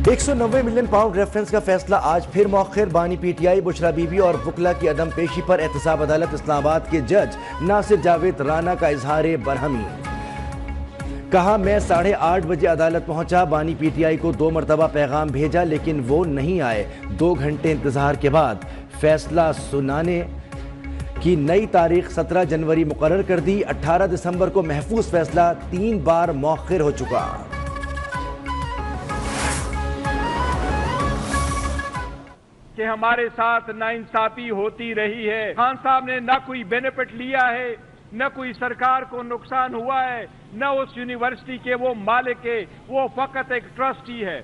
190 million pound reference का फैसला आज फिर मौखिर। बानी पीटीआई बुशरा बीबी और वकला की अदम पेशी पर एहतसाब अदालत इस्लामाबाद के जज नासिर जावेद राना का इजहार बरहमी। कहा, मैं 8:30 बजे अदालत पहुंचा। बानी पीटीआई को 2 मरतबा पैगाम भेजा लेकिन वो नहीं आए। 2 घंटे इंतजार के बाद फैसला सुनाने की नई तारीख 17 जनवरी मुकर्रर कर दी। 18 दिसंबर को महफूज फैसला 3 बार मौखिर हो चुका। कि हमारे साथ नाइंसाफी होती रही है। खान साहब ने ना कोई बेनिफिट लिया है, न कोई सरकार को नुकसान हुआ है, न उस यूनिवर्सिटी के वो मालिक है, वो फकत एक ट्रस्टी है।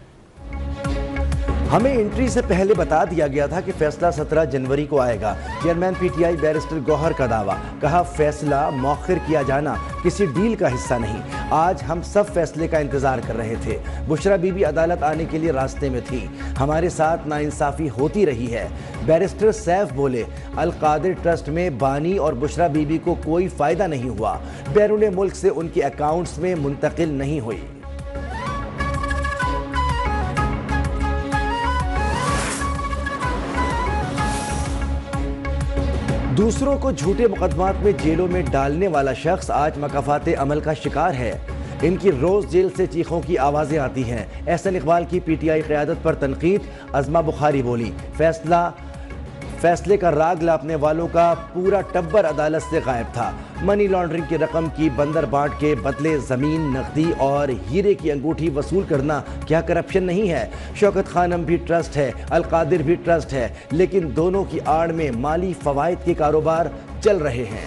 हमें एंट्री से पहले बता दिया गया था कि फैसला 17 जनवरी को आएगा। चेयरमैन पीटीआई बैरिस्टर गौहर का दावा। कहा, फैसला मौखिर किया जाना किसी डील का हिस्सा नहीं। आज हम सब फैसले का इंतजार कर रहे थे। बुशरा बीबी अदालत आने के लिए रास्ते में थी। हमारे साथ नाइंसाफी होती रही है। बैरिस्टर सैफ बोले, अल कादिर ट्रस्ट में बानी और बुशरा बीबी को कोई फायदा नहीं हुआ। बैरून मुल्क से उनके अकाउंट्स में मुंतकिल नहीं हुई। दूसरों को झूठे मुकदमात में जेलों में डालने वाला शख्स आज मकाफाते अमल का शिकार है। इनकी रोज जेल से चीखों की आवाजें आती हैं। एहसन इकबाल की पीटीआई क़यादत पर तनकीद। अज़मा बुखारी बोली, फैसले का राग लापने वालों का पूरा टब्बर अदालत से गायब था। मनी लॉन्ड्रिंग की रकम की बंदर बांट के बदले जमीन, नकदी और हीरे की अंगूठी वसूल करना क्या करप्शन नहीं है? शौकत खानम भी ट्रस्ट है, अल कादिर भी ट्रस्ट है, लेकिन दोनों की आड़ में माली फवाइद के कारोबार चल रहे हैं।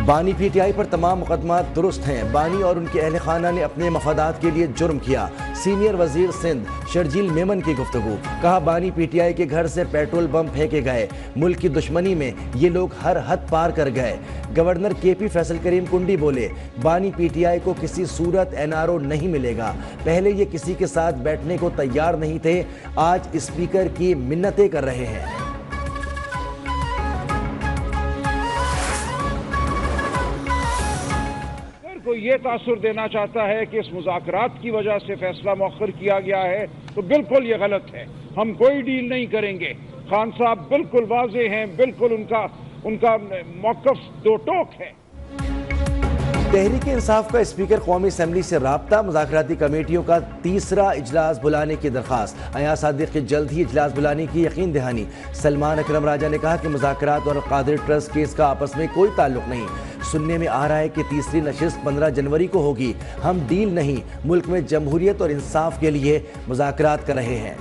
बानी पीटीआई पर तमाम मुकदमा दुरुस्त हैं। बानी और उनके अहल खाना ने अपने मफादात के लिए जुर्म किया। सीनियर वजीर सिंध शर्जील मेमन की गुफ्तगू। कहा, बानी पीटीआई के घर से पेट्रोल बम फेंके गए। मुल्क की दुश्मनी में ये लोग हर हद पार कर गए। गवर्नर केपी फैसल करीम कुंडी बोले, बानी पीटीआई को किसी सूरत एनआरओ नहीं मिलेगा। पहले ये किसी के साथ बैठने को तैयार नहीं थे, आज स्पीकर की मिन्नतें कर रहे हैं। को ये तासुर देना चाहता है कि इस मुज़ाकरात की वजह से फैसला मौखिर किया गया है, तो बिल्कुल ये गलत है। हम कोई डील नहीं करेंगे। खान साहब बिल्कुल वाज़ेह हैं, बिल्कुल उनका मौक़िफ़ दो टोक है। तहरीक इंसाफ का स्पीकर कौमी असम्बली से राब्ता। मुज़ाकराती कमेटियों का तीसरा इजलास बुलाने की दरख्वास्त। अयाज सादिक की जल्द ही इजलास बुलाने की यकीन दहानी। सलमान अकरम राजा ने कहा कि मुज़ाकरात और कादिर ट्रस्ट केस का आपस में कोई ताल्लुक नहीं। सुनने में आ रहा है कि तीसरी नशिस्त 15 जनवरी को होगी। हम डील नहीं, मुल्क में जमहूरियत और इंसाफ के लिए मुज़ाकरात कर रहे हैं।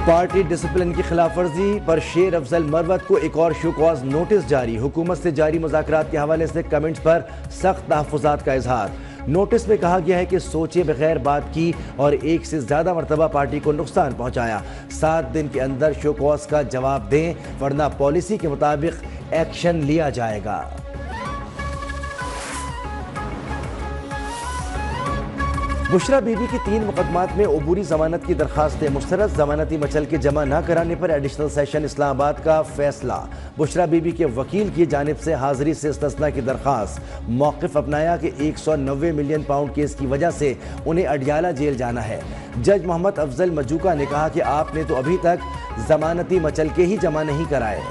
पार्टी डिसिप्लिन की खिलाफ वर्जी पर शेर अफजल मरवत को एक और शो कॉज नोटिस जारी। हुकूमत से जारी मुज़ाकरात के हवाले से कमेंट्स पर सख्त तहफ़्फ़ुज़ात का इजहार। नोटिस में कहा गया है कि सोचे बगैर बात की और एक से ज़्यादा मरतबा पार्टी को नुकसान पहुँचाया। 7 दिन के अंदर शो कॉज का जवाब दें, वरना पॉलिसी के मुताबिक एक्शन लिया जाएगा। बुशरा बीबी की 3 मुकदमात में अबूरी जमानत की दरखास्तें मुस्तरद। जमानती मचल के जमा न कराने पर एडिशनल सेशन इस्लामाबाद का फैसला। बुशरा बीबी के वकील की जानिब से हाजिरी से इस्तिस्ना की दरखास्त। मौक़िफ़ अपनाया कि 190 मिलियन पाउंड केस की वजह से उन्हें अडियाला जेल जाना है। जज मोहम्मद अफजल मजूका ने कहा कि आपने तो अभी तक जमानती मचल के ही जमा नहीं कराए।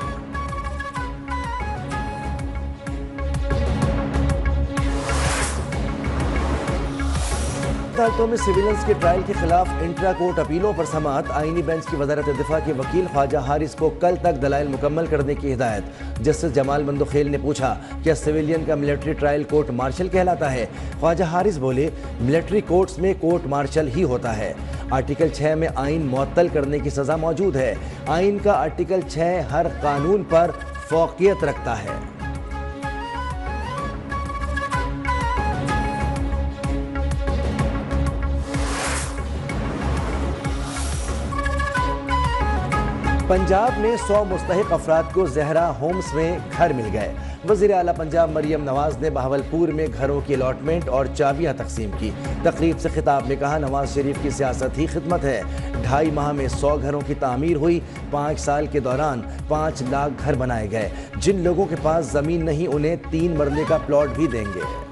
अदालतों में सिविलियंस के ट्रायल के खिलाफ इंट्रा कोर्ट अपीलों पर समाअत। आईनी बेंच की वज़ारत दिफा के वकील ख्वाजा हारिस को कल तक दलाइल मुकम्मल करने की हिदायत। जस्टिस जमाल मंदोखेल ने पूछा, क्या सिविलियन का मिलिट्री ट्रायल कोर्ट मार्शल कहलाता है? ख्वाजा हारिस बोले, मिलिट्री कोर्ट्स में कोर्ट मार्शल ही होता है। आर्टिकल 6 में आइन मुअत्तल करने की सज़ा मौजूद है। आइन का आर्टिकल 6 हर कानून पर फौकियत रखता है। पंजाब में 100 मुस्तहिक अफराद को जहरा होम्स में घर मिल गए। वज़ीर आला पंजाब मरियम नवाज ने बहावलपुर में घरों की अलॉटमेंट और चाबियां तकसीम की। तकरीब से खिताब में कहा, नवाज शरीफ की सियासत ही खिदमत है। 2.5 माह में 100 घरों की तामीर हुई। 5 साल के दौरान 5 लाख घर बनाए गए। जिन लोगों के पास ज़मीन नहीं उन्हें 3 मरले का प्लॉट भी देंगे।